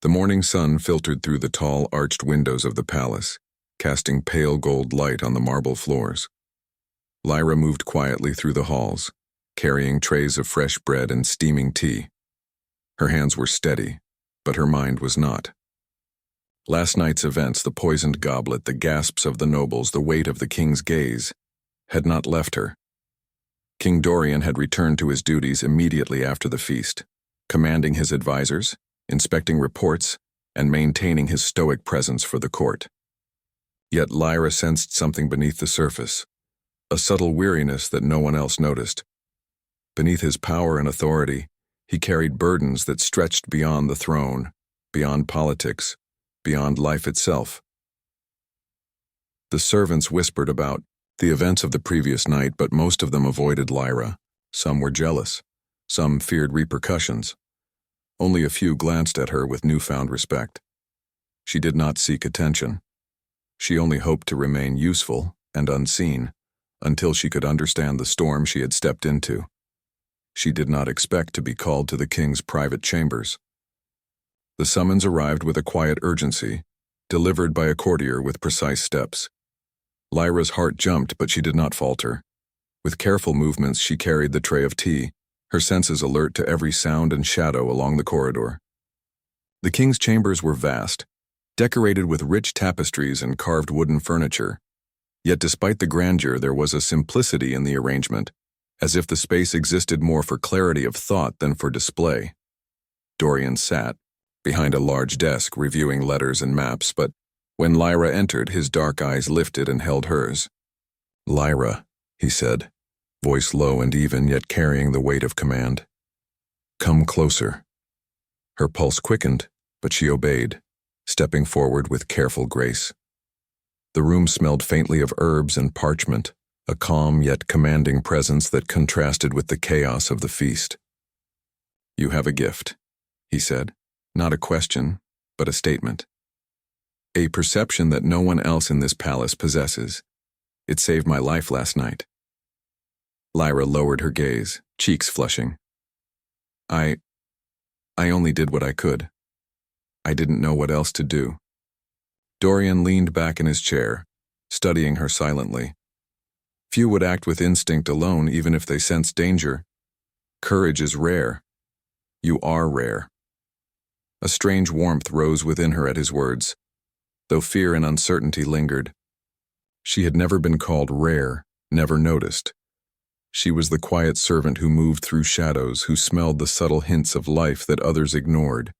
The morning sun filtered through the tall, arched windows of the palace, casting pale gold light on the marble floors. Lyra moved quietly through the halls, carrying trays of fresh bread and steaming tea. Her hands were steady, but her mind was not. Last night's events, the poisoned goblet, the gasps of the nobles, the weight of the king's gaze, had not left her. King Dorian had returned to his duties immediately after the feast, commanding his advisors, inspecting reports, and maintaining his stoic presence for the court. Yet Lyra sensed something beneath the surface, a subtle weariness that no one else noticed. Beneath his power and authority, he carried burdens that stretched beyond the throne, beyond politics, beyond life itself. The servants whispered about the events of the previous night, but most of them avoided Lyra. Some were jealous. Some feared repercussions. Only a few glanced at her with newfound respect. She did not seek attention. She only hoped to remain useful and unseen until she could understand the storm she had stepped into. She did not expect to be called to the king's private chambers. The summons arrived with a quiet urgency, delivered by a courtier with precise steps. Lyra's heart jumped, but she did not falter. With careful movements, she carried the tray of tea, her senses alert to every sound and shadow along the corridor. The king's chambers were vast, decorated with rich tapestries and carved wooden furniture. Yet despite the grandeur, there was a simplicity in the arrangement, as if the space existed more for clarity of thought than for display. Dorian sat behind a large desk reviewing letters and maps, but when Lyra entered, his dark eyes lifted and held hers. "Lyra," he said, voice low and even, yet carrying the weight of command. "Come closer." Her pulse quickened, but she obeyed, stepping forward with careful grace. The room smelled faintly of herbs and parchment, a calm yet commanding presence that contrasted with the chaos of the feast. "You have a gift," he said, not a question, but a statement. "A perception that no one else in this palace possesses. It saved my life last night." Lyra lowered her gaze, cheeks flushing. I only did what I could. I didn't know what else to do." Dorian leaned back in his chair, studying her silently. Few would act with instinct alone, even if they sensed danger. Courage is rare. You are rare. A strange warmth rose within her at his words, though fear and uncertainty lingered. She had never been called rare, never noticed. She was the quiet servant who moved through shadows, who smelled the subtle hints of life that others ignored.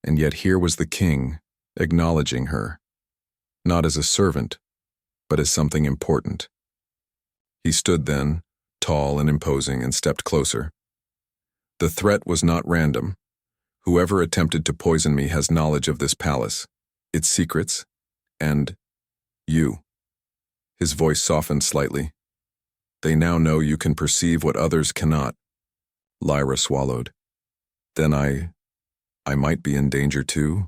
And yet here was the king, acknowledging her, not as a servant, but as something important. He stood then, tall and imposing, and stepped closer. "The threat was not random. Whoever attempted to poison me has knowledge of this palace, its secrets, and you." His voice softened slightly. "They now know you can perceive what others cannot." Lyra swallowed. "Then I might be in danger too?"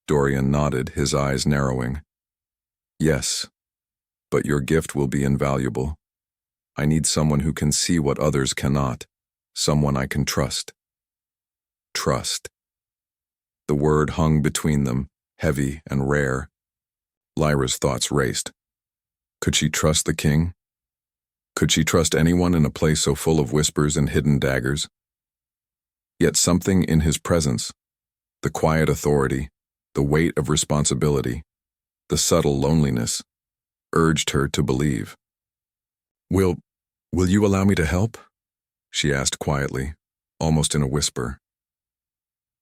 Dorian nodded, his eyes narrowing. "Yes, but your gift will be invaluable. I need someone who can see what others cannot, someone I can trust." Trust. The word hung between them, heavy and rare. Lyra's thoughts raced. Could she trust the king? Could she trust anyone in a place so full of whispers and hidden daggers? Yet something in his presence, the quiet authority, the weight of responsibility, the subtle loneliness, urged her to believe. Will you allow me to help?" she asked quietly, almost in a whisper.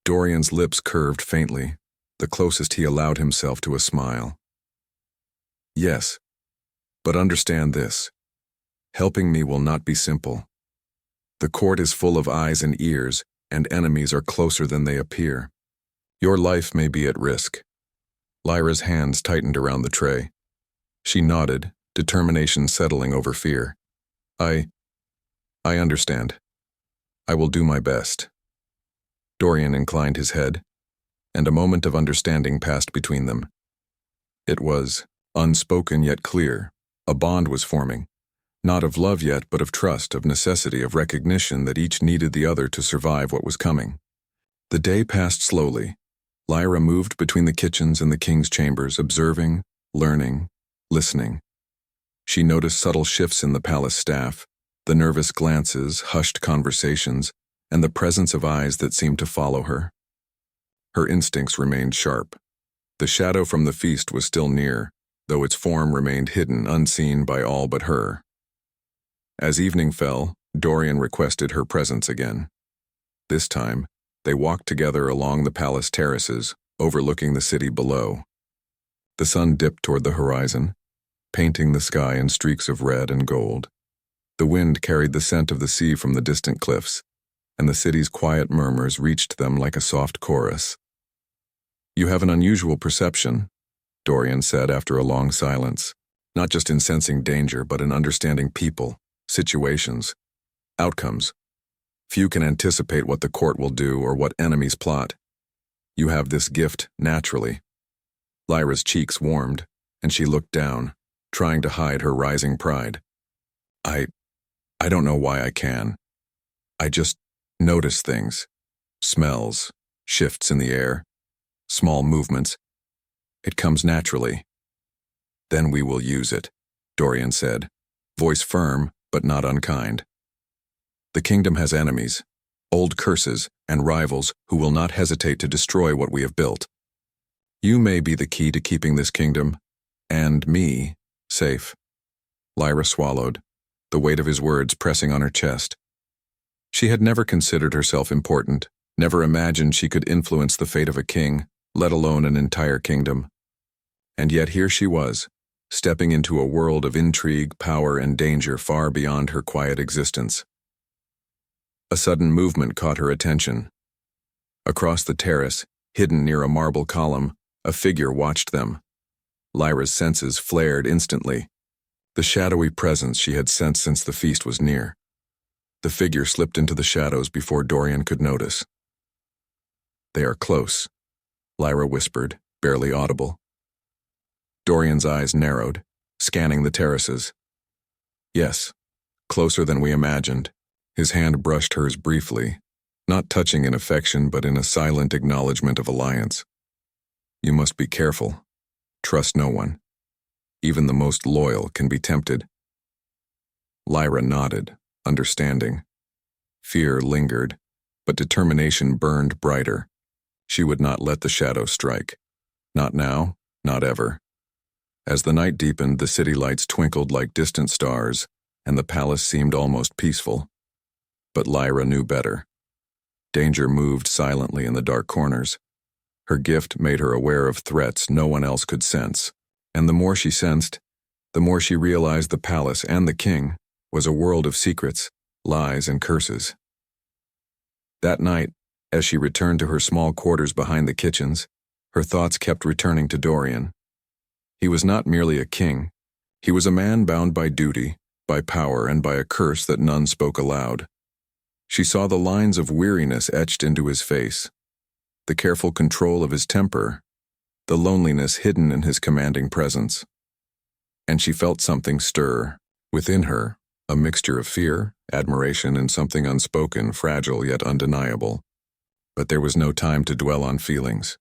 Dorian's lips curved faintly, the closest he allowed himself to a smile. "Yes, but understand this. Helping me will not be simple. The court is full of eyes and ears, and enemies are closer than they appear. Your life may be at risk." Lyra's hands tightened around the tray. She nodded, determination settling over fear. I understand. I will do my best." Dorian inclined his head, and a moment of understanding passed between them. It was unspoken yet clear. A bond was forming, not of love yet, but of trust, of necessity, of recognition that each needed the other to survive what was coming. The day passed slowly, Lyra moved between the kitchens and the king's chambers, observing, learning, listening. She noticed subtle shifts in the palace staff, the nervous glances, hushed conversations, and the presence of eyes that seemed to follow her. Her instincts remained sharp. The shadow from the feast was still near, though its form remained hidden, unseen by all but her. As evening fell, Dorian requested her presence again. This time, they walked together along the palace terraces, overlooking the city below. The sun dipped toward the horizon, painting the sky in streaks of red and gold. The wind carried the scent of the sea from the distant cliffs, and the city's quiet murmurs reached them like a soft chorus. "You have an unusual perception," Dorian said after a long silence, "not just in sensing danger, but in understanding people, situations, outcomes. Few can anticipate what the court will do or what enemies plot. You have this gift naturally." Lyra's cheeks warmed, and she looked down, trying to hide her rising pride. I don't know why I can. I just notice things. Smells, shifts in the air, small movements. It comes naturally." "Then we will use it," Dorian said, voice firm but not unkind. "The kingdom has enemies, old curses, and rivals who will not hesitate to destroy what we have built. You may be the key to keeping this kingdom, and me, safe." Lyra swallowed, the weight of his words pressing on her chest. She had never considered herself important, never imagined she could influence the fate of a king, let alone an entire kingdom. And yet here she was, stepping into a world of intrigue, power, and danger far beyond her quiet existence. A sudden movement caught her attention. Across the terrace, hidden near a marble column, a figure watched them. Lyra's senses flared instantly. The shadowy presence she had sensed since the feast was near. The figure slipped into the shadows before Dorian could notice. "They are close," Lyra whispered, barely audible. Dorian's eyes narrowed, scanning the terraces. "Yes, closer than we imagined." His hand brushed hers briefly, not touching in affection but in a silent acknowledgement of alliance. "You must be careful. Trust no one. Even the most loyal can be tempted." Lyra nodded, understanding. Fear lingered, but determination burned brighter. She would not let the shadow strike. Not now, not ever. As the night deepened, the city lights twinkled like distant stars, and the palace seemed almost peaceful. But Lyra knew better. Danger moved silently in the dark corners. Her gift made her aware of threats no one else could sense, and the more she sensed, the more she realized the palace and the king was a world of secrets, lies, and curses. That night, as she returned to her small quarters behind the kitchens, her thoughts kept returning to Dorian. He was not merely a king. He was a man bound by duty, by power, and by a curse that none spoke aloud. She saw the lines of weariness etched into his face, the careful control of his temper, the loneliness hidden in his commanding presence. And she felt something stir within her, a mixture of fear, admiration, and something unspoken, fragile yet undeniable. But there was no time to dwell on feelings.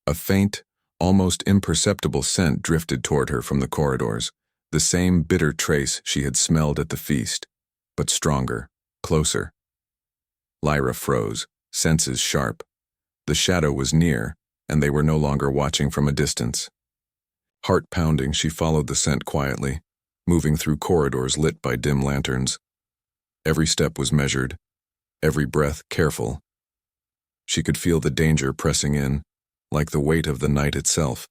A faint, almost imperceptible scent drifted toward her from the corridors, the same bitter trace she had smelled at the feast, but stronger, closer. Lyra froze, senses sharp. The shadow was near, and they were no longer watching from a distance. Heart pounding, she followed the scent quietly, moving through corridors lit by dim lanterns. Every step was measured, every breath careful. She could feel the danger pressing in, like the weight of the night itself.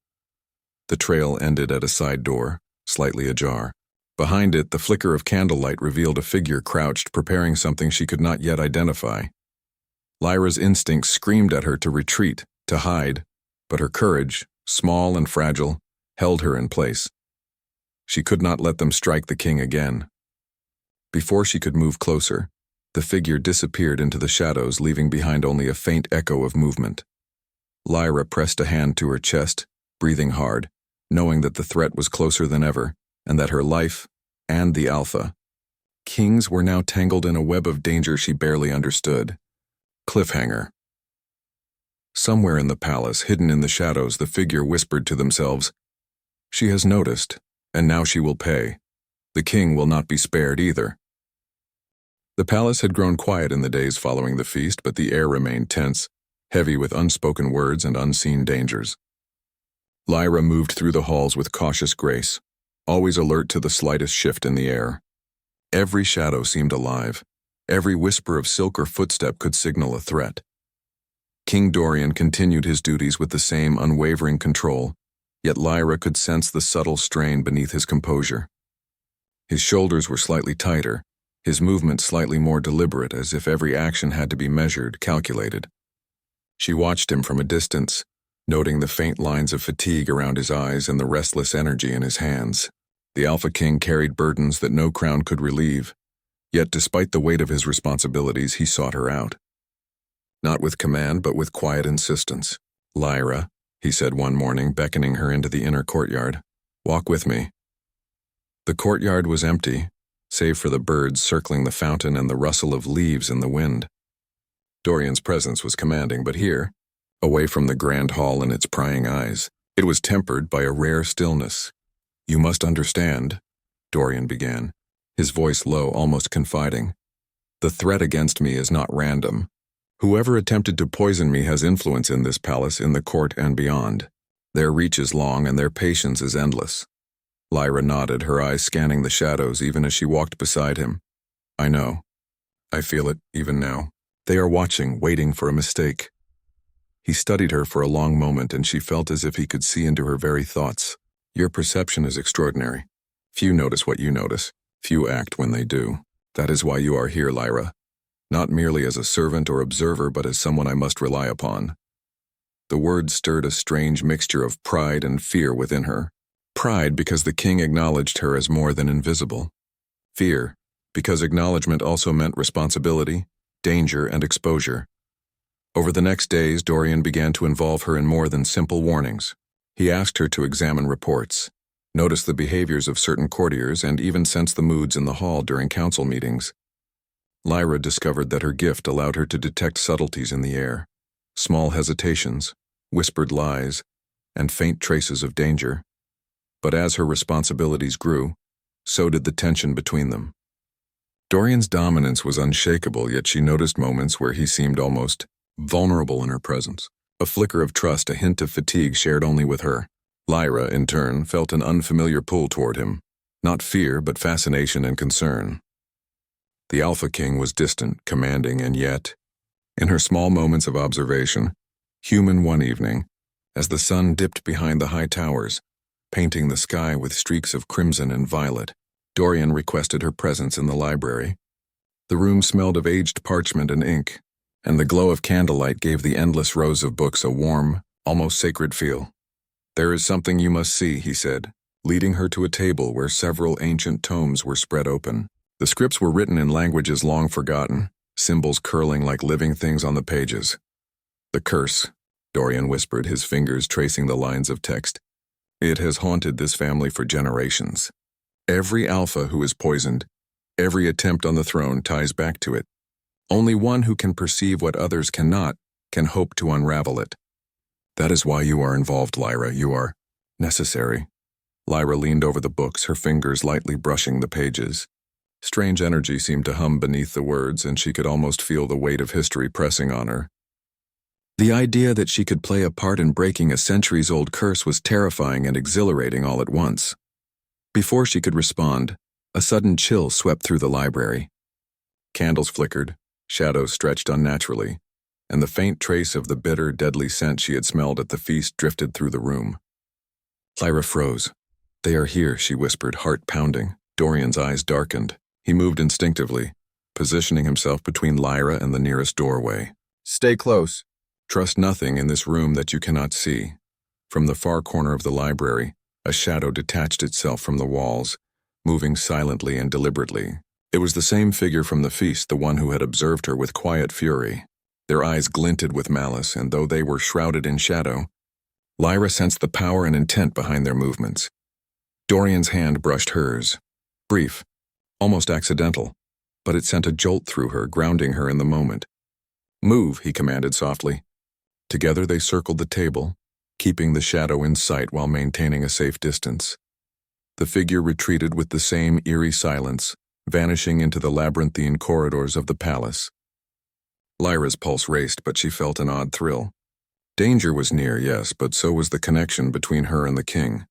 The trail ended at a side door, slightly ajar. Behind it, the flicker of candlelight revealed a figure crouched, preparing something she could not yet identify. Lyra's instincts screamed at her to retreat, to hide, but her courage, small and fragile, held her in place. She could not let them strike the king again. Before she could move closer, the figure disappeared into the shadows, leaving behind only a faint echo of movement. Lyra pressed a hand to her chest, breathing hard, knowing that the threat was closer than ever, and that her life, and the Alpha, kings were now tangled in a web of danger she barely understood. Cliffhanger. Somewhere in the palace, hidden in the shadows, the figure whispered to themselves, "She has noticed, and now she will pay. The king will not be spared either." The palace had grown quiet in the days following the feast, but the air remained tense, heavy with unspoken words and unseen dangers. Lyra moved through the halls with cautious grace, always alert to the slightest shift in the air. Every shadow seemed alive. Every whisper of silk or footstep could signal a threat. King Dorian continued his duties with the same unwavering control, yet Lyra could sense the subtle strain beneath his composure. His shoulders were slightly tighter, his movements slightly more deliberate, as if every action had to be measured, calculated. She watched him from a distance, noting the faint lines of fatigue around his eyes and the restless energy in his hands. The Alpha King carried burdens that no crown could relieve, yet despite the weight of his responsibilities, he sought her out. Not with command, but with quiet insistence. "Lyra," he said one morning, beckoning her into the inner courtyard, "walk with me." The courtyard was empty, save for the birds circling the fountain and the rustle of leaves in the wind. Dorian's presence was commanding, but here, away from the grand hall and its prying eyes, it was tempered by a rare stillness. "You must understand," Dorian began, his voice low, almost confiding. "The threat against me is not random. Whoever attempted to poison me has influence in this palace, in the court, and beyond. Their reach is long and their patience is endless." Lyra nodded, her eyes scanning the shadows even as she walked beside him. "I know. I feel it, even now. They are watching, waiting for a mistake." He studied her for a long moment, and she felt as if he could see into her very thoughts. "Your perception is extraordinary. Few notice what you notice. Few act when they do. That is why you are here, Lyra. Not merely as a servant or observer, but as someone I must rely upon." The words stirred a strange mixture of pride and fear within her. Pride because the king acknowledged her as more than invisible. Fear because acknowledgement also meant responsibility, danger, and exposure. Over the next days, Dorian began to involve her in more than simple warnings. He asked her to examine reports, notice the behaviors of certain courtiers, and even sense the moods in the hall during council meetings. Lyra discovered that her gift allowed her to detect subtleties in the air, small hesitations, whispered lies, and faint traces of danger. But as her responsibilities grew, so did the tension between them. Dorian's dominance was unshakable, yet she noticed moments where he seemed almost vulnerable in her presence. A flicker of trust, a hint of fatigue shared only with her. Lyra, in turn, felt an unfamiliar pull toward him. Not fear, but fascination and concern. The Alpha King was distant, commanding, and yet, in her small moments of observation, human one evening, as the sun dipped behind the high towers, painting the sky with streaks of crimson and violet, Dorian requested her presence in the library. The room smelled of aged parchment and ink, and the glow of candlelight gave the endless rows of books a warm, almost sacred feel. "There is something you must see," he said, leading her to a table where several ancient tomes were spread open. The scripts were written in languages long forgotten, symbols curling like living things on the pages. "The curse," Dorian whispered, his fingers tracing the lines of text. "It has haunted this family for generations. Every alpha who is poisoned, every attempt on the throne ties back to it. Only one who can perceive what others cannot can hope to unravel it. That is why you are involved, Lyra. You are necessary." Lyra leaned over the books, her fingers lightly brushing the pages. Strange energy seemed to hum beneath the words, and she could almost feel the weight of history pressing on her. The idea that she could play a part in breaking a centuries-old curse was terrifying and exhilarating all at once. Before she could respond, a sudden chill swept through the library. Candles flickered, shadows stretched unnaturally, and the faint trace of the bitter, deadly scent she had smelled at the feast drifted through the room. Lyra froze. "They are here," she whispered, heart pounding. Dorian's eyes darkened. He moved instinctively, positioning himself between Lyra and the nearest doorway. "Stay close. Trust nothing in this room that you cannot see." From the far corner of the library, a shadow detached itself from the walls, moving silently and deliberately. It was the same figure from the feast, the one who had observed her with quiet fury. Their eyes glinted with malice, and though they were shrouded in shadow, Lyra sensed the power and intent behind their movements. Dorian's hand brushed hers. Brief, almost accidental, but it sent a jolt through her, grounding her in the moment. "Move," he commanded softly. Together they circled the table, keeping the shadow in sight while maintaining a safe distance. The figure retreated with the same eerie silence, vanishing into the labyrinthine corridors of the palace. Lyra's pulse raced, but she felt an odd thrill. Danger was near, yes, but so was the connection between her and the king.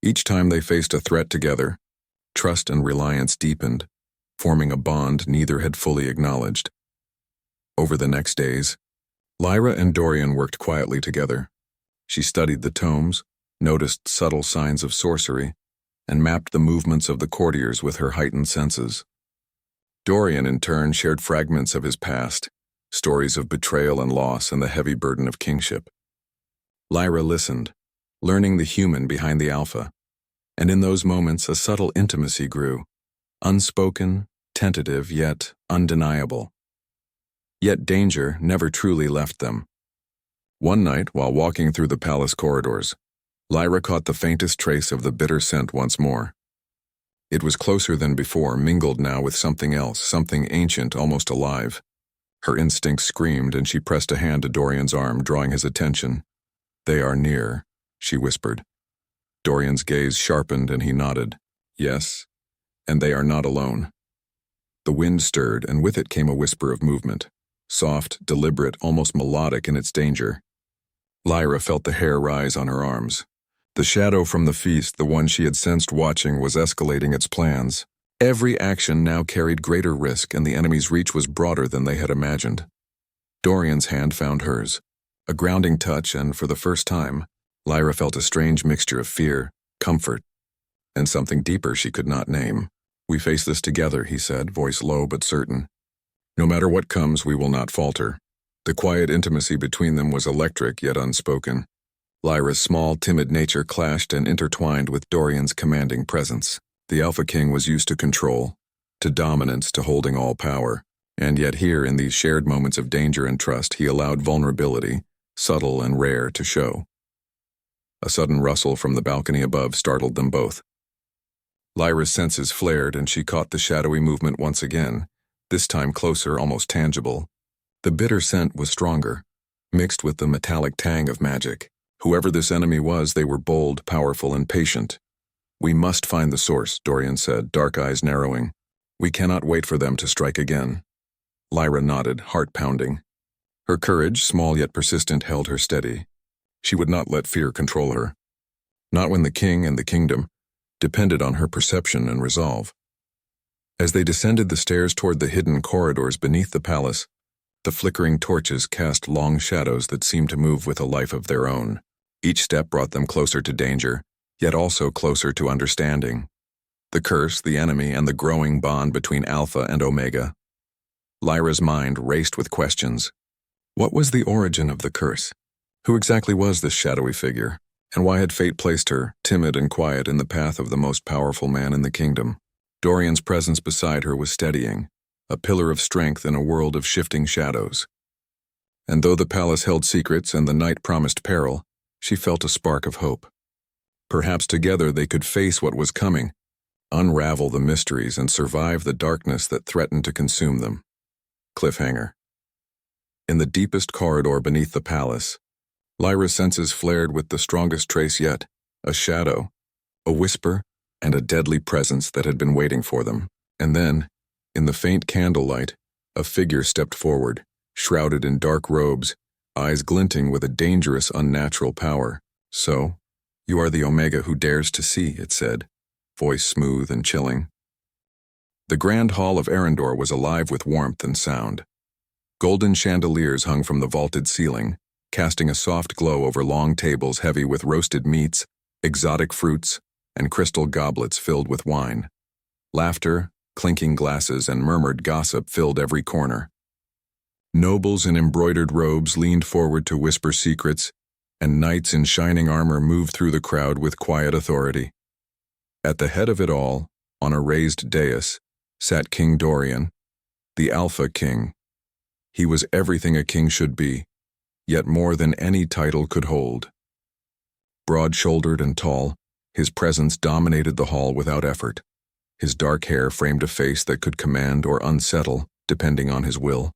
Each time they faced a threat together, trust and reliance deepened, forming a bond neither had fully acknowledged. Over the next days, Lyra and Dorian worked quietly together. She studied the tomes, noticed subtle signs of sorcery, and mapped the movements of the courtiers with her heightened senses. Dorian, in turn, shared fragments of his past, stories of betrayal and loss and the heavy burden of kingship. Lyra listened, learning the human behind the alpha, and in those moments a subtle intimacy grew, unspoken, tentative, yet undeniable. Yet danger never truly left them. One night, while walking through the palace corridors, Lyra caught the faintest trace of the bitter scent once more. It was closer than before, mingled now with something else, something ancient, almost alive. Her instincts screamed, and she pressed a hand to Dorian's arm, drawing his attention. "They are near," she whispered. Dorian's gaze sharpened, and he nodded. "Yes, and they are not alone." The wind stirred, and with it came a whisper of movement, soft, deliberate, almost melodic in its danger. Lyra felt the hair rise on her arms. The shadow from the feast, the one she had sensed watching, was escalating its plans. Every action now carried greater risk, and the enemy's reach was broader than they had imagined. Dorian's hand found hers, a grounding touch, and for the first time, Lyra felt a strange mixture of fear, comfort, and something deeper she could not name. "We face this together," he said, voice low but certain. "No matter what comes, we will not falter." The quiet intimacy between them was electric yet unspoken. Lyra's small, timid nature clashed and intertwined with Dorian's commanding presence. The Alpha King was used to control, to dominance, to holding all power, and yet here, in these shared moments of danger and trust, he allowed vulnerability, subtle and rare, to show. A sudden rustle from the balcony above startled them both. Lyra's senses flared, and she caught the shadowy movement once again, this time closer, almost tangible. The bitter scent was stronger, mixed with the metallic tang of magic. Whoever this enemy was, they were bold, powerful, and patient. "We must find the source," Dorian said, dark eyes narrowing. "We cannot wait for them to strike again." Lyra nodded, heart pounding. Her courage, small yet persistent, held her steady. She would not let fear control her. Not when the king and the kingdom depended on her perception and resolve. As they descended the stairs toward the hidden corridors beneath the palace, the flickering torches cast long shadows that seemed to move with a life of their own. Each step brought them closer to danger, yet also closer to understanding. The curse, the enemy, and the growing bond between Alpha and Omega. Lyra's mind raced with questions. What was the origin of the curse? Who exactly was this shadowy figure? And why had fate placed her, timid and quiet, in the path of the most powerful man in the kingdom? Dorian's presence beside her was steadying, a pillar of strength in a world of shifting shadows. And though the palace held secrets and the night promised peril, she felt a spark of hope. Perhaps together they could face what was coming, unravel the mysteries, and survive the darkness that threatened to consume them. Cliffhanger. In the deepest corridor beneath the palace, Lyra's senses flared with the strongest trace yet, a shadow, a whisper, and a deadly presence that had been waiting for them. And then, in the faint candlelight, a figure stepped forward, shrouded in dark robes, eyes glinting with a dangerous, unnatural power. "So, you are the Omega who dares to see," it said, voice smooth and chilling. The grand hall of Arendor was alive with warmth and sound. Golden chandeliers hung from the vaulted ceiling, casting a soft glow over long tables heavy with roasted meats, exotic fruits, and crystal goblets filled with wine. Laughter, clinking glasses, and murmured gossip filled every corner. Nobles in embroidered robes leaned forward to whisper secrets, and knights in shining armor moved through the crowd with quiet authority. At the head of it all, on a raised dais, sat King Dorian, the Alpha King. He was everything a king should be, yet more than any title could hold. Broad-shouldered and tall, his presence dominated the hall without effort. His dark hair framed a face that could command or unsettle, depending on his will.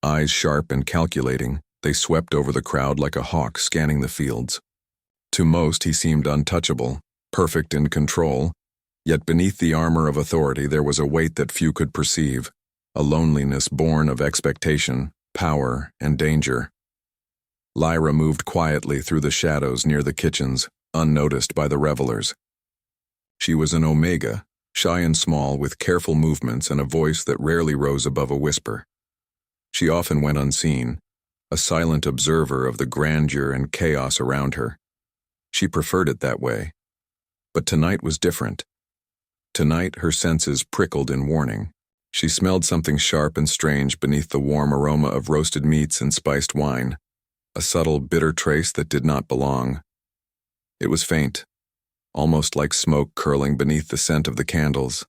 Eyes sharp and calculating, They swept over the crowd like a hawk scanning the fields. To most, he seemed untouchable, perfect in control, yet beneath the armor of authority there was a weight that few could perceive, a loneliness born of expectation, power, and danger. Lyra moved quietly through the shadows near the kitchens, unnoticed by the revelers. She was an Omega, shy and small, with careful movements and a voice that rarely rose above a whisper. She often went unseen, a silent observer of the grandeur and chaos around her. She preferred it that way. But tonight was different. Tonight her senses prickled in warning. She smelled something sharp and strange beneath the warm aroma of roasted meats and spiced wine, a subtle, bitter trace that did not belong. It was faint, almost like smoke curling beneath the scent of the candles,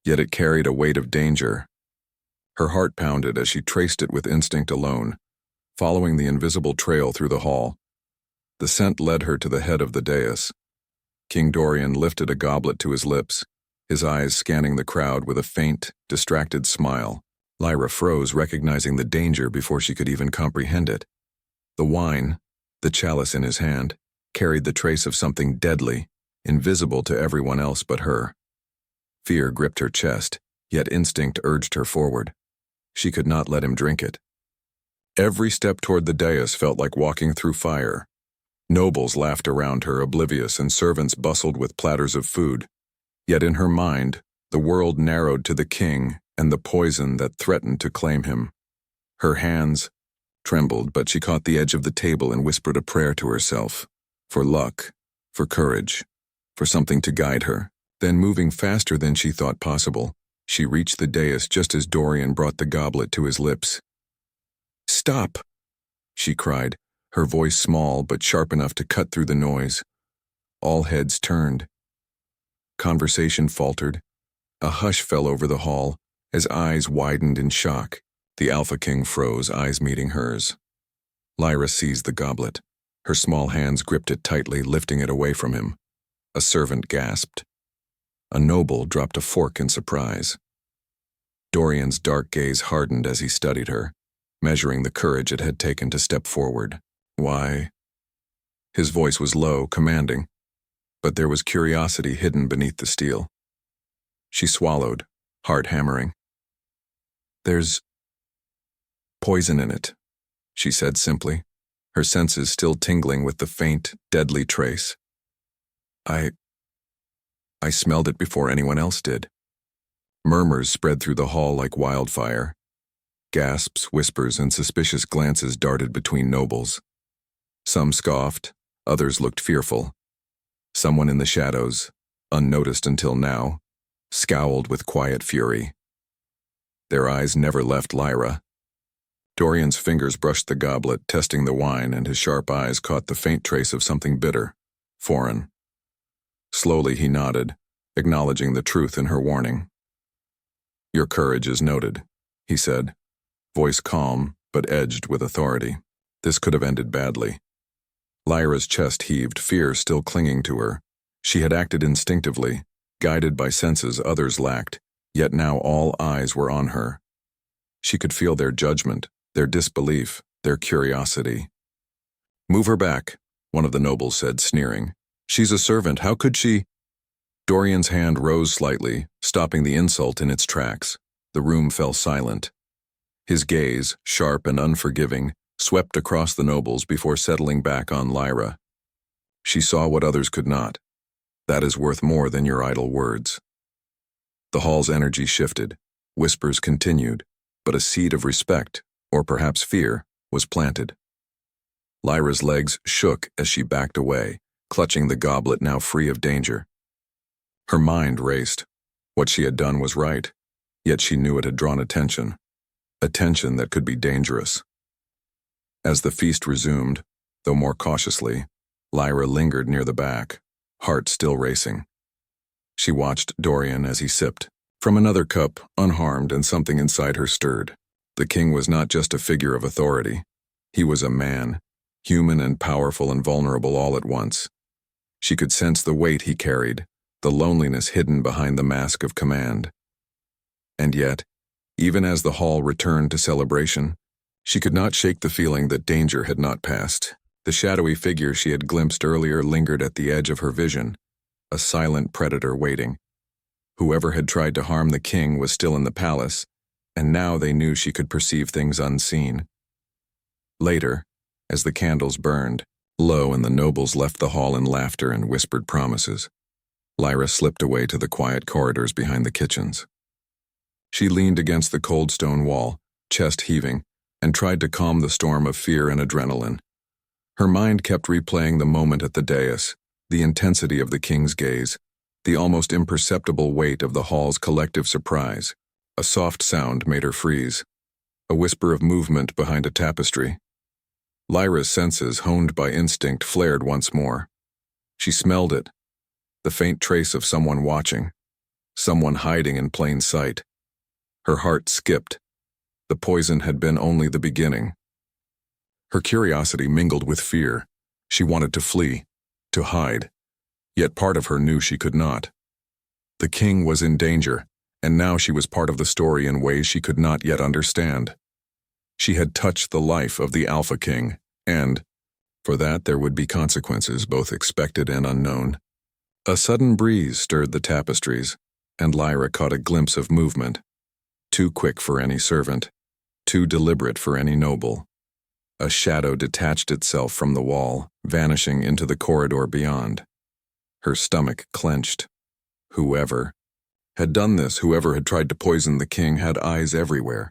yet it carried a weight of danger. Her heart pounded as she traced it with instinct alone, following the invisible trail through the hall. The scent led her to the head of the dais. King Dorian lifted a goblet to his lips, his eyes scanning the crowd with a faint, distracted smile. Lyra froze, recognizing the danger before she could even comprehend it. The wine, the chalice in his hand, carried the trace of something deadly, invisible to everyone else but her. Fear gripped her chest, yet instinct urged her forward. She could not let him drink it. Every step toward the dais felt like walking through fire. Nobles laughed around her, oblivious, and servants bustled with platters of food. Yet in her mind, the world narrowed to the king and the poison that threatened to claim him. Her hands trembled, but she caught the edge of the table and whispered a prayer to herself, for luck, for courage, for something to guide her. Then, moving faster than she thought possible, she reached the dais just as Dorian brought the goblet to his lips. "Stop!" she cried, her voice small but sharp enough to cut through the noise. All heads turned. Conversation faltered. A hush fell over the hall as eyes widened in shock. The Alpha King froze, eyes meeting hers. Lyra seized the goblet. Her small hands gripped it tightly, lifting it away from him. A servant gasped. A noble dropped a fork in surprise. Dorian's dark gaze hardened as he studied her, measuring the courage it had taken to step forward. "Why?" His voice was low, commanding, but there was curiosity hidden beneath the steel. She swallowed, heart hammering. "There's poison in it," she said simply, her senses still tingling with the faint, deadly trace. I smelled it before anyone else did." Murmurs spread through the hall like wildfire. Gasps, whispers, and suspicious glances darted between nobles. Some scoffed, others looked fearful. Someone in the shadows, unnoticed until now, scowled with quiet fury. Their eyes never left Lyra. Dorian's fingers brushed the goblet, testing the wine, and his sharp eyes caught the faint trace of something bitter, foreign. Slowly he nodded, acknowledging the truth in her warning. "Your courage is noted," he said, voice calm but edged with authority. This could have ended badly. Lyra's chest heaved, fear still clinging to her. She had acted instinctively, guided by senses others lacked, yet now all eyes were on her. She could feel their judgment, their disbelief, their curiosity. "Move her back," one of the nobles said, sneering. "She's a servant, how could she—" Dorian's hand rose slightly, stopping the insult in its tracks. The room fell silent. His gaze, sharp and unforgiving, swept across the nobles before settling back on Lyra. She saw what others could not. That is worth more than your idle words. The hall's energy shifted. Whispers continued, but a seed of respect, or perhaps fear, was planted. Lyra's legs shook as she backed away, clutching the goblet now free of danger. Her mind raced. What she had done was right, yet she knew it had drawn attention. Attention that could be dangerous. As the feast resumed, though more cautiously, Lyra lingered near the back, heart still racing. She watched Dorian as he sipped from another cup, unharmed, and something inside her stirred. The king was not just a figure of authority. He was a man, human and powerful and vulnerable all at once. She could sense the weight he carried, the loneliness hidden behind the mask of command. And yet, even as the hall returned to celebration, She could not shake the feeling that danger had not passed. The shadowy figure she had glimpsed earlier lingered at the edge of her vision, a silent predator waiting. Whoever had tried to harm the king was still in the palace, and now they knew she could perceive things unseen. Later, as the candles burned low and the nobles left the hall in laughter and whispered promises, Lyra slipped away to the quiet corridors behind the kitchens. She leaned against the cold stone wall, chest heaving, and tried to calm the storm of fear and adrenaline. Her mind kept replaying the moment at the dais, the intensity of the king's gaze, the almost imperceptible weight of the hall's collective surprise. A soft sound made her freeze, a whisper of movement behind a tapestry. Lyra's senses, honed by instinct, flared once more. She smelled it, the faint trace of someone watching, someone hiding in plain sight. Her heart skipped. The poison had been only the beginning. Her curiosity mingled with fear. She wanted to flee, to hide, yet part of her knew she could not. The king was in danger, and now she was part of the story in ways she could not yet understand. She had touched the life of the Alpha King, and, for that, there would be consequences, both expected and unknown. A sudden breeze stirred the tapestries, and Lyra caught a glimpse of movement, too quick for any servant, too deliberate for any noble. A shadow detached itself from the wall, vanishing into the corridor beyond. Her stomach clenched. Whoever had done this, whoever had tried to poison the king, had eyes everywhere.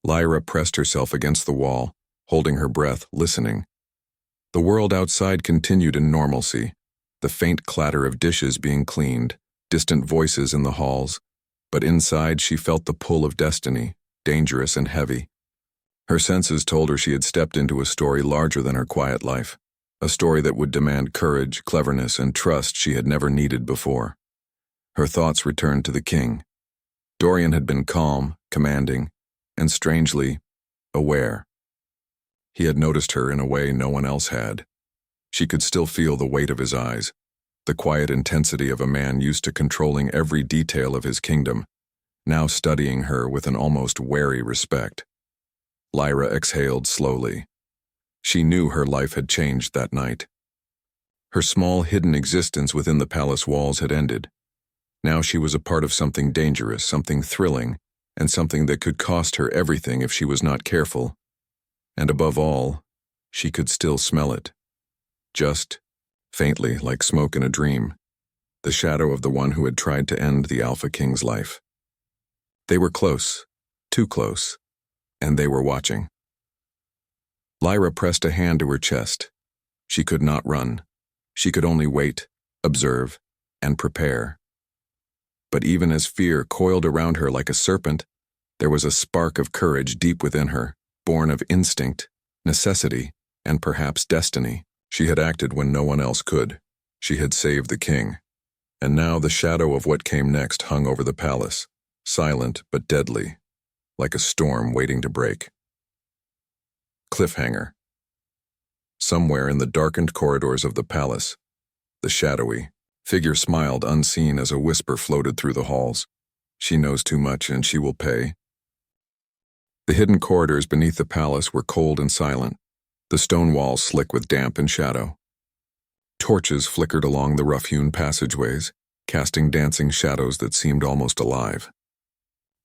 Lyra pressed herself against the wall, holding her breath, listening. The world outside continued in normalcy, the faint clatter of dishes being cleaned, distant voices in the halls, but inside she felt the pull of destiny, dangerous and heavy. Her senses told her she had stepped into a story larger than her quiet life, a story that would demand courage, cleverness, and trust she had never needed before. Her thoughts returned to the king. Dorian had been calm, commanding, and strangely aware. He had noticed her in a way no one else had. She could still feel the weight of his eyes, the quiet intensity of a man used to controlling every detail of his kingdom, now studying her with an almost wary respect. Lyra exhaled slowly. She knew her life had changed that night. Her small, hidden existence within the palace walls had ended. Now she was a part of something dangerous, something thrilling, and something that could cost her everything if she was not careful. And above all, she could still smell it. Just, faintly, like smoke in a dream, the shadow of the one who had tried to end the Alpha King's life. They were close, too close, and they were watching. Lyra pressed a hand to her chest. She could not run. She could only wait, observe, and prepare. But even as fear coiled around her like a serpent, there was a spark of courage deep within her, born of instinct, necessity, and perhaps destiny. She had acted when no one else could. She had saved the king. And now the shadow of what came next hung over the palace, silent but deadly, like a storm waiting to break. Cliffhanger. Somewhere in the darkened corridors of the palace, the shadowy figure smiled unseen as a whisper floated through the halls. She knows too much and she will pay. The hidden corridors beneath the palace were cold and silent, the stone walls slick with damp and shadow. Torches flickered along the rough-hewn passageways, casting dancing shadows that seemed almost alive.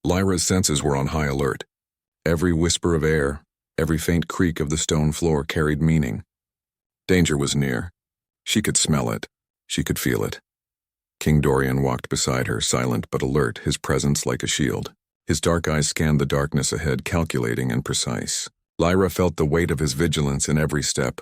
Lyra's senses were on high alert. Every whisper of air, every faint creak of the stone floor carried meaning. Danger was near. She could smell it. She could feel it. King Dorian walked beside her, silent but alert, his presence like a shield. His dark eyes scanned the darkness ahead, calculating and precise. Lyra felt the weight of his vigilance in every step,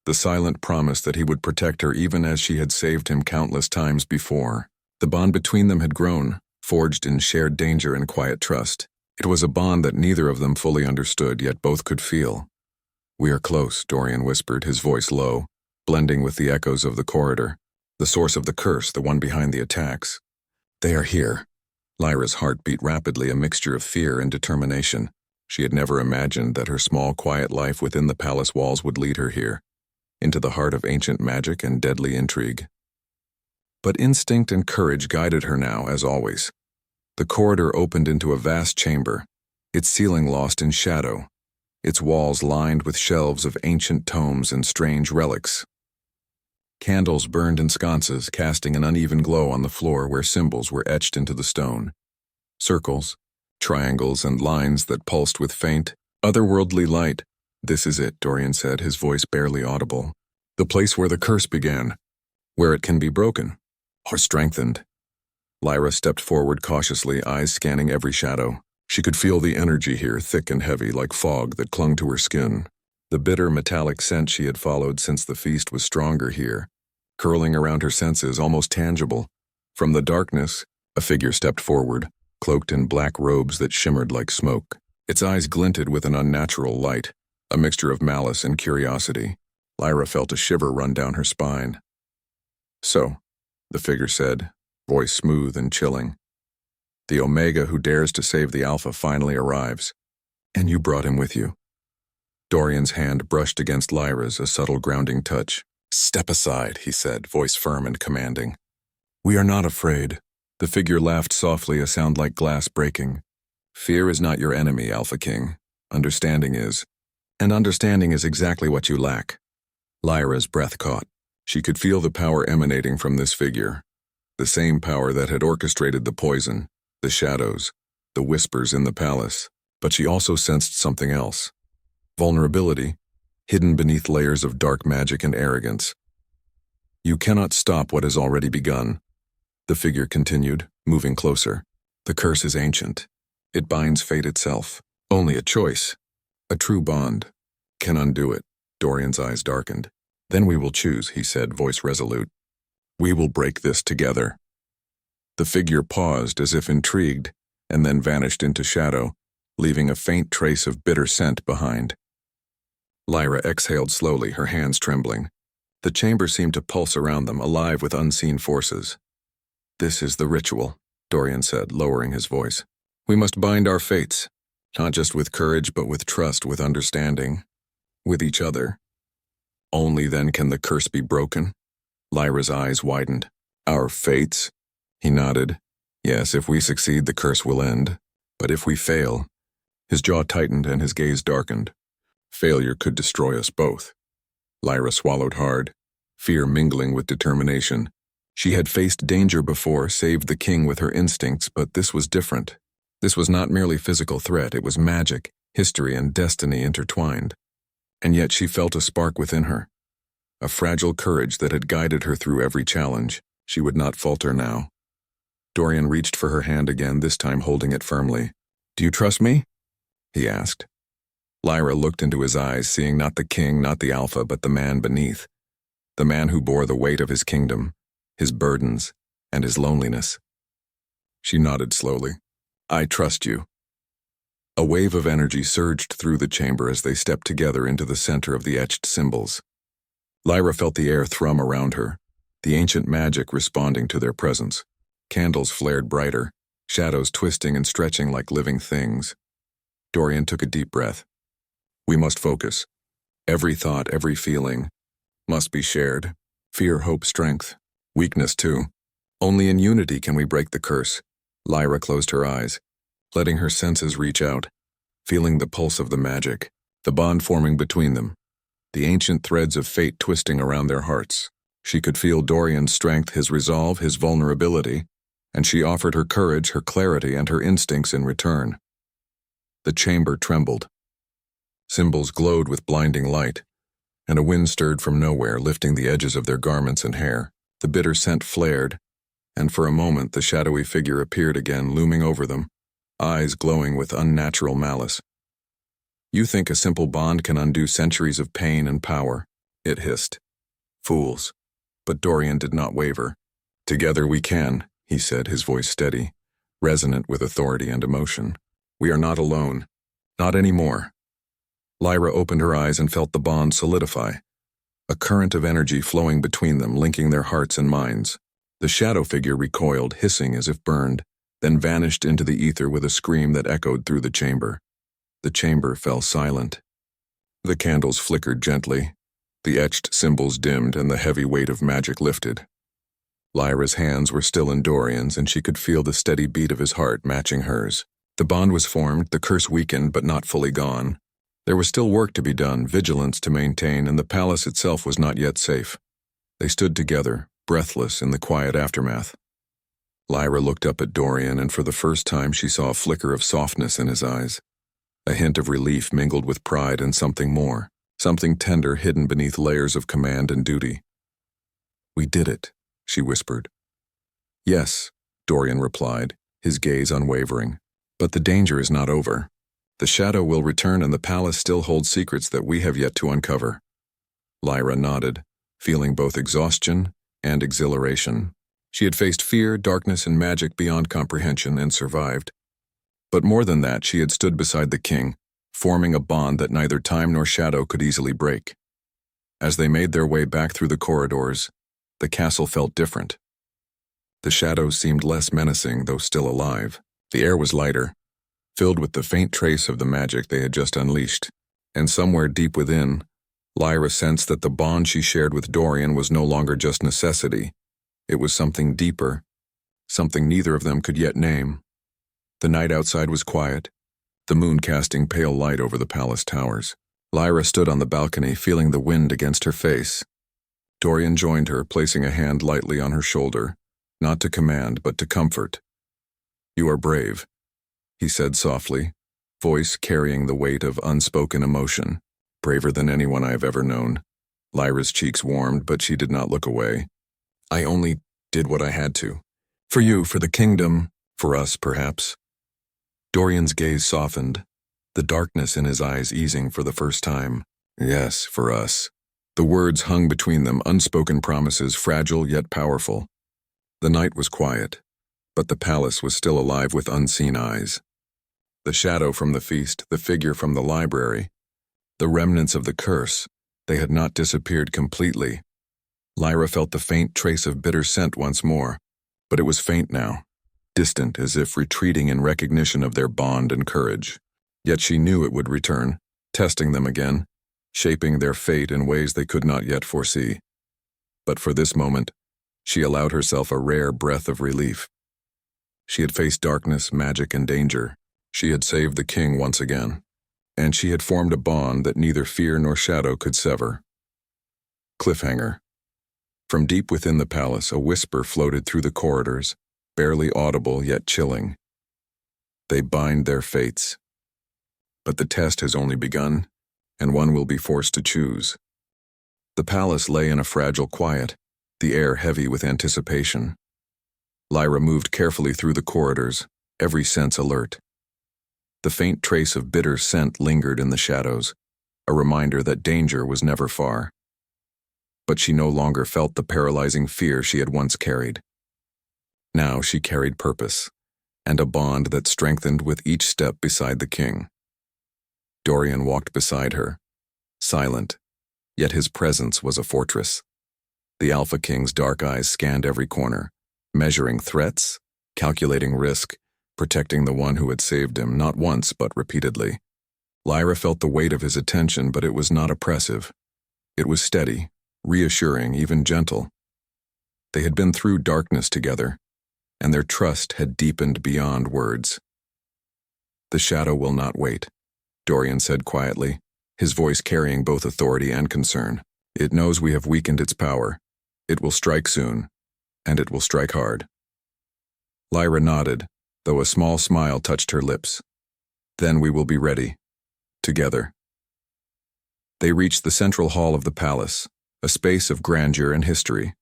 the silent promise that he would protect her even as she had saved him countless times before. The bond between them had grown, forged in shared danger and quiet trust. It was a bond that neither of them fully understood, yet both could feel. "We are close," Dorian whispered, his voice low, blending with the echoes of the corridor. "The source of the curse, the one behind the attacks. They are here." Lyra's heart beat rapidly, a mixture of fear and determination. She had never imagined that her small, quiet life within the palace walls would lead her here, into the heart of ancient magic and deadly intrigue. But instinct and courage guided her now, as always. The corridor opened into a vast chamber, its ceiling lost in shadow, its walls lined with shelves of ancient tomes and strange relics. Candles burned in sconces, casting an uneven glow on the floor where symbols were etched into the stone. Circles, triangles, and lines that pulsed with faint, otherworldly light. "This is it," Dorian said, his voice barely audible. "The place where the curse began, where it can be broken, or strengthened." Lyra stepped forward cautiously, eyes scanning every shadow. She could feel the energy here, thick and heavy, like fog that clung to her skin. The bitter metallic scent she had followed since the feast was stronger here, curling around her senses, almost tangible. From the darkness, a figure stepped forward, cloaked in black robes that shimmered like smoke. Its eyes glinted with an unnatural light, a mixture of malice and curiosity. Lyra felt a shiver run down her spine. "So," the figure said, voice smooth and chilling, "the Omega who dares to save the Alpha finally arrives. And you brought him with you." Dorian's hand brushed against Lyra's, a subtle grounding touch. "Step aside," he said, voice firm and commanding. "We are not afraid." The figure laughed softly, a sound like glass breaking. "Fear is not your enemy, Alpha King. Understanding is. And understanding is exactly what you lack." Lyra's breath caught. She could feel the power emanating from this figure. The same power that had orchestrated the poison, the shadows, the whispers in the palace. But she also sensed something else. Vulnerability, hidden beneath layers of dark magic and arrogance. "You cannot stop what has already begun," the figure continued, moving closer. "The curse is ancient. It binds fate itself. Only a choice, a true bond, can undo it." Dorian's eyes darkened. "Then we will choose," he said, voice resolute. "We will break this together." The figure paused as if intrigued, and then vanished into shadow, leaving a faint trace of bitter scent behind. Lyra exhaled slowly, her hands trembling. The chamber seemed to pulse around them, alive with unseen forces. "This is the ritual," Dorian said, lowering his voice. "We must bind our fates, not just with courage, but with trust, with understanding, with each other. Only then can the curse be broken." Lyra's eyes widened. "Our fates?" He nodded. "Yes, if we succeed, the curse will end. But if we fail..." His jaw tightened and his gaze darkened. "Failure could destroy us both." Lyra swallowed hard, fear mingling with determination. She had faced danger before, saved the king with her instincts, but this was different. This was not merely physical threat, it was magic, history, and destiny intertwined. And yet she felt a spark within her, a fragile courage that had guided her through every challenge. She would not falter now. Dorian reached for her hand again, this time holding it firmly. "Do you trust me?" he asked. Lyra looked into his eyes, seeing not the king, not the Alpha, but the man beneath. The man who bore the weight of his kingdom, his burdens, and his loneliness. She nodded slowly. "I trust you." A wave of energy surged through the chamber as they stepped together into the center of the etched symbols. Lyra felt the air thrum around her, the ancient magic responding to their presence. Candles flared brighter, shadows twisting and stretching like living things. Dorian took a deep breath. "We must focus. Every thought, every feeling must be shared. Fear, hope, strength. Weakness, too. Only in unity can we break the curse." Lyra closed her eyes, letting her senses reach out, feeling the pulse of the magic, the bond forming between them, the ancient threads of fate twisting around their hearts. She could feel Dorian's strength, his resolve, his vulnerability, and she offered her courage, her clarity, and her instincts in return. The chamber trembled. Symbols glowed with blinding light, and a wind stirred from nowhere, lifting the edges of their garments and hair. The bitter scent flared, and for a moment the shadowy figure appeared again, looming over them, eyes glowing with unnatural malice. "You think a simple bond can undo centuries of pain and power," it hissed. "Fools." But Dorian did not waver. "Together we can," he said, his voice steady, resonant with authority and emotion. "We are not alone. Not anymore." Lyra opened her eyes and felt the bond solidify, a current of energy flowing between them, linking their hearts and minds. The shadow figure recoiled, hissing as if burned, then vanished into the ether with a scream that echoed through the chamber. The chamber fell silent. The candles flickered gently, the etched symbols dimmed, and the heavy weight of magic lifted. Lyra's hands were still in Dorian's, and she could feel the steady beat of his heart matching hers. The bond was formed, the curse weakened but not fully gone. There was still work to be done, vigilance to maintain, and the palace itself was not yet safe. They stood together, breathless in the quiet aftermath. Lyra looked up at Dorian, and for the first time she saw a flicker of softness in his eyes. A hint of relief mingled with pride and something more, something tender hidden beneath layers of command and duty. "We did it," she whispered. "Yes," Dorian replied, his gaze unwavering. "But the danger is not over. The shadow will return, and the palace still holds secrets that we have yet to uncover." Lyra nodded, feeling both exhaustion and exhilaration. She had faced fear, darkness, and magic beyond comprehension and survived. But more than that, she had stood beside the king, forming a bond that neither time nor shadow could easily break. As they made their way back through the corridors, the castle felt different. The shadows seemed less menacing, though still alive. The air was lighter, filled with the faint trace of the magic they had just unleashed, and somewhere deep within, Lyra sensed that the bond she shared with Dorian was no longer just necessity. It was something deeper, something neither of them could yet name. The night outside was quiet, the moon casting pale light over the palace towers. Lyra stood on the balcony, feeling the wind against her face. Dorian joined her, placing a hand lightly on her shoulder, not to command, but to comfort. "You are brave," he said softly, voice carrying the weight of unspoken emotion. "Braver than anyone I have ever known." Lyra's cheeks warmed, but she did not look away. "I only did what I had to. For you, for the kingdom, for us, perhaps." Dorian's gaze softened, the darkness in his eyes easing for the first time. "Yes, for us." The words hung between them, unspoken promises, fragile yet powerful. The night was quiet, but the palace was still alive with unseen eyes. The shadow from the feast, the figure from the library, the remnants of the curse, they had not disappeared completely. Lyra felt the faint trace of bitter scent once more, but it was faint now, distant, as if retreating in recognition of their bond and courage. Yet she knew it would return, testing them again, shaping their fate in ways they could not yet foresee. But for this moment, she allowed herself a rare breath of relief. She had faced darkness, magic, and danger. She had saved the king once again, and she had formed a bond that neither fear nor shadow could sever. Cliffhanger. From deep within the palace, a whisper floated through the corridors, barely audible yet chilling. They bind their fates. But the test has only begun, and one will be forced to choose. The palace lay in a fragile quiet, the air heavy with anticipation. Lyra moved carefully through the corridors, every sense alert. The faint trace of bitter scent lingered in the shadows, a reminder that danger was never far. But she no longer felt the paralyzing fear she had once carried. Now she carried purpose, and a bond that strengthened with each step beside the king. Dorian walked beside her, silent, yet his presence was a fortress. The Alpha King's dark eyes scanned every corner, measuring threats, calculating risk, protecting the one who had saved him, not once but repeatedly. Lyra felt the weight of his attention, but it was not oppressive. It was steady, reassuring, even gentle. They had been through darkness together, and their trust had deepened beyond words. "The shadow will not wait," Dorian said quietly, his voice carrying both authority and concern. "It knows we have weakened its power. It will strike soon, and it will strike hard." Lyra nodded, though a small smile touched her lips. "Then we will be ready, together." They reached the central hall of the palace, a space of grandeur and history.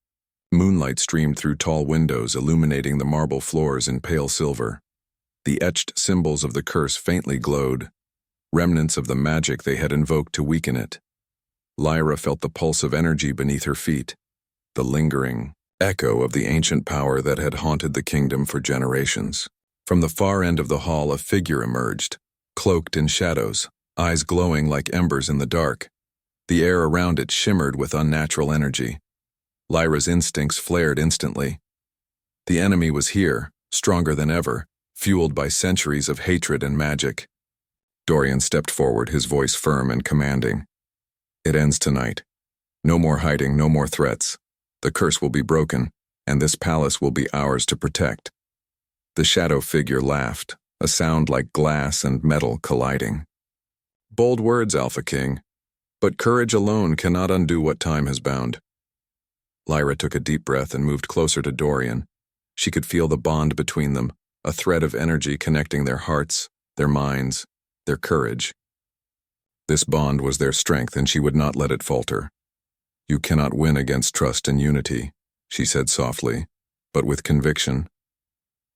Moonlight streamed through tall windows, illuminating the marble floors in pale silver. The etched symbols of the curse faintly glowed, remnants of the magic they had invoked to weaken it. Lyra felt the pulse of energy beneath her feet, the lingering echo of the ancient power that had haunted the kingdom for generations. From the far end of the hall, a figure emerged, cloaked in shadows, eyes glowing like embers in the dark. The air around it shimmered with unnatural energy. Lyra's instincts flared instantly. The enemy was here, stronger than ever, fueled by centuries of hatred and magic. Dorian stepped forward, his voice firm and commanding. "It ends tonight. No more hiding, no more threats. The curse will be broken, and this palace will be ours to protect." The shadow figure laughed, a sound like glass and metal colliding. Bold words, Alpha King. But courage alone cannot undo what time has bound. Lyra took a deep breath and moved closer to Dorian. She could feel the bond between them, a thread of energy connecting their hearts, their minds, their courage. This bond was their strength, and she would not let it falter. You cannot win against trust and unity, she said softly, but with conviction.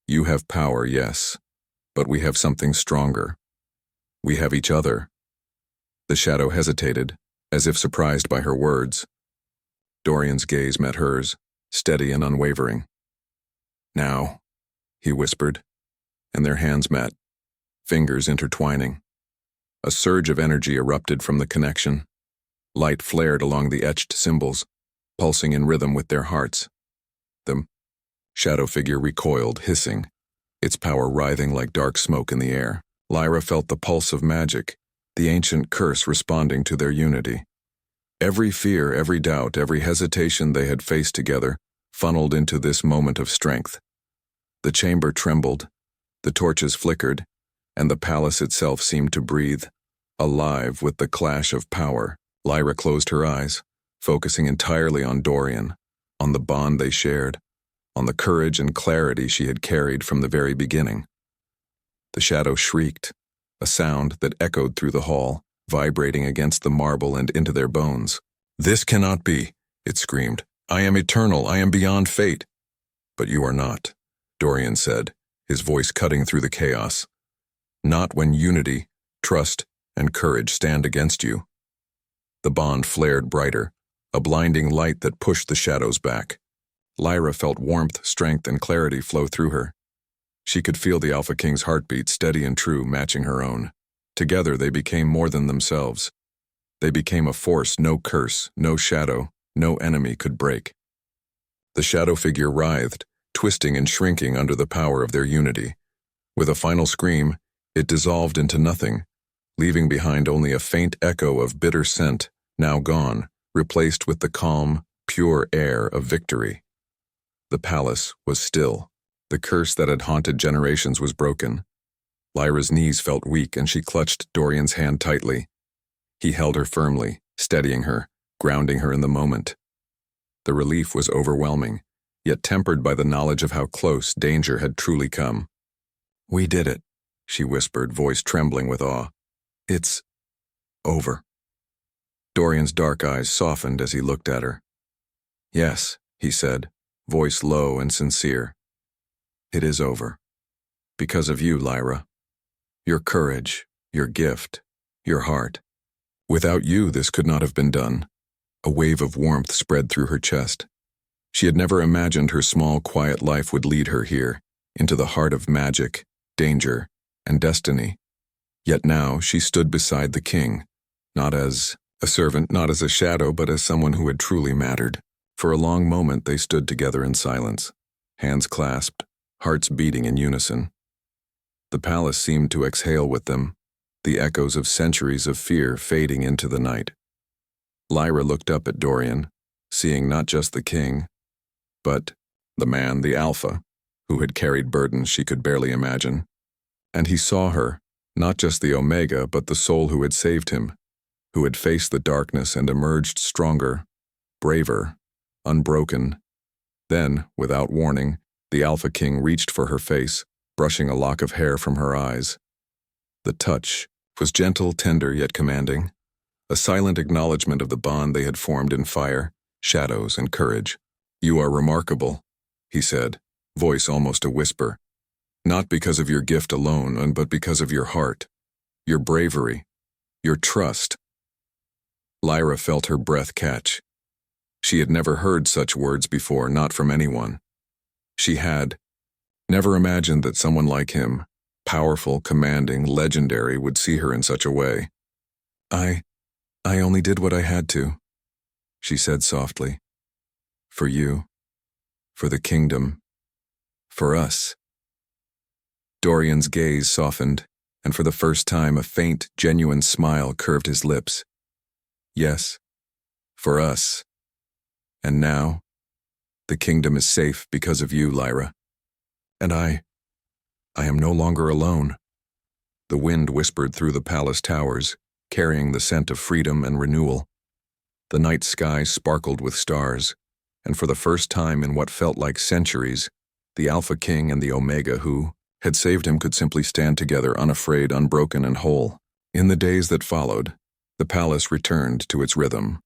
You have power, yes, but we have something stronger. We have each other. The shadow hesitated, as if surprised by her words. Dorian's gaze met hers, steady and unwavering. Now, he whispered, and their hands met, fingers intertwining. A surge of energy erupted from the connection. Light flared along the etched symbols, pulsing in rhythm with their hearts. The shadow figure recoiled, hissing, its power writhing like dark smoke in the air. Lyra felt the pulse of magic, the ancient curse responding to their unity. Every fear, every doubt, every hesitation they had faced together funneled into this moment of strength. The chamber trembled, the torches flickered, and the palace itself seemed to breathe, alive with the clash of power. Lyra closed her eyes, focusing entirely on Dorian, on the bond they shared, on the courage and clarity she had carried from the very beginning. The shadow shrieked, a sound that echoed through the hall, vibrating against the marble and into their bones. This cannot be, it screamed. I am eternal, I am beyond fate. But you are not, Dorian said, his voice cutting through the chaos. Not when unity, trust, and courage stand against you. The bond flared brighter, a blinding light that pushed the shadows back. Lyra felt warmth, strength, and clarity flow through her. She could feel the Alpha King's heartbeat, steady and true, matching her own. Together they became more than themselves. They became a force no curse, no shadow, no enemy could break. The shadow figure writhed, twisting and shrinking under the power of their unity. With a final scream, it dissolved into nothing, leaving behind only a faint echo of bitter scent, now gone, replaced with the calm, pure air of victory. The palace was still. The curse that had haunted generations was broken. Lyra's knees felt weak, and she clutched Dorian's hand tightly. He held her firmly, steadying her, grounding her in the moment. The relief was overwhelming, yet tempered by the knowledge of how close danger had truly come. We did it, she whispered, voice trembling with awe. It's over. Dorian's dark eyes softened as he looked at her. Yes, he said, voice low and sincere. It is over. Because of you, Lyra. Your courage, your gift, your heart. Without you, this could not have been done. A wave of warmth spread through her chest. She had never imagined her small, quiet life would lead her here, into the heart of magic, danger, and destiny. Yet now she stood beside the king, not as a servant, not as a shadow, but as someone who had truly mattered. For a long moment they stood together in silence, hands clasped, hearts beating in unison. The palace seemed to exhale with them, the echoes of centuries of fear fading into the night. Lyra looked up at Dorian, seeing not just the king, but the man, the Alpha, who had carried burdens she could barely imagine. And he saw her, not just the Omega, but the soul who had saved him, who had faced the darkness and emerged stronger, braver, unbroken. Then, without warning, the Alpha King reached for her face, brushing a lock of hair from her eyes. The touch was gentle, tender, yet commanding, a silent acknowledgement of the bond they had formed in fire, shadows, and courage. You are remarkable, he said, voice almost a whisper. Not because of your gift alone, but because of your heart, your bravery, your trust. Lyra felt her breath catch. She had never heard such words before, not from anyone. She had never imagined that someone like him, powerful, commanding, legendary, would see her in such a way. I only did what I had to, she said softly. For you, for the kingdom, for us. Dorian's gaze softened, and for the first time a faint, genuine smile curved his lips. Yes, for us. And now, the kingdom is safe because of you, Lyra. And I am no longer alone. The wind whispered through the palace towers, carrying the scent of freedom and renewal. The night sky sparkled with stars, and for the first time in what felt like centuries, the Alpha King and the Omega who had saved him could simply stand together, unafraid, unbroken, and whole. In the days that followed, the palace returned to its rhythm.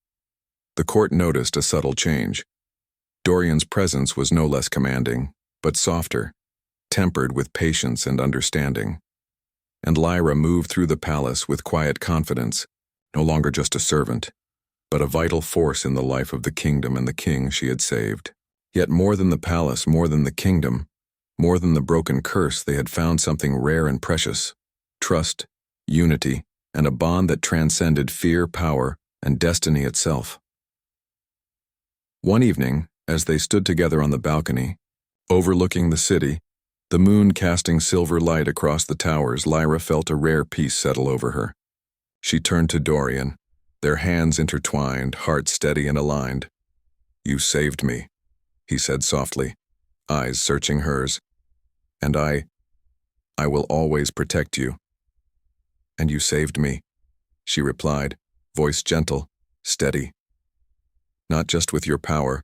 The court noticed a subtle change. Dorian's presence was no less commanding, but softer, tempered with patience and understanding. And Lyra moved through the palace with quiet confidence, no longer just a servant, but a vital force in the life of the kingdom and the king she had saved. Yet more than the palace, more than the kingdom, more than the broken curse, they had found something rare and precious: trust, unity, and a bond that transcended fear, power, and destiny itself. One evening, as they stood together on the balcony, overlooking the city, the moon casting silver light across the towers, Lyra felt a rare peace settle over her. She turned to Dorian, their hands intertwined, hearts steady and aligned. "You saved me," he said softly, eyes searching hers. "And I will always protect you." "And you saved me," she replied, voice gentle, steady. "Not just with your power,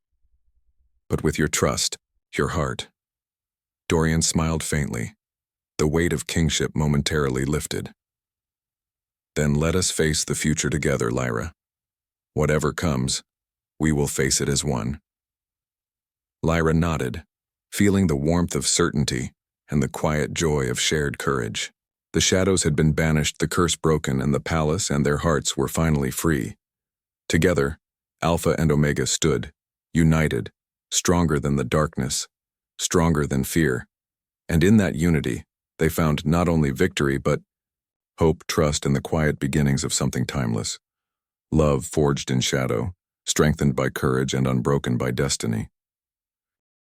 but with your trust, your heart." Dorian smiled faintly. The weight of kingship momentarily lifted. "Then let us face the future together, Lyra. Whatever comes, we will face it as one." Lyra nodded, feeling the warmth of certainty and the quiet joy of shared courage. The shadows had been banished, the curse broken, and the palace and their hearts were finally free. Together, Alpha and Omega stood, united, stronger than the darkness, stronger than fear. And in that unity, they found not only victory, but hope, trust, and the quiet beginnings of something timeless. Love forged in shadow, strengthened by courage, and unbroken by destiny.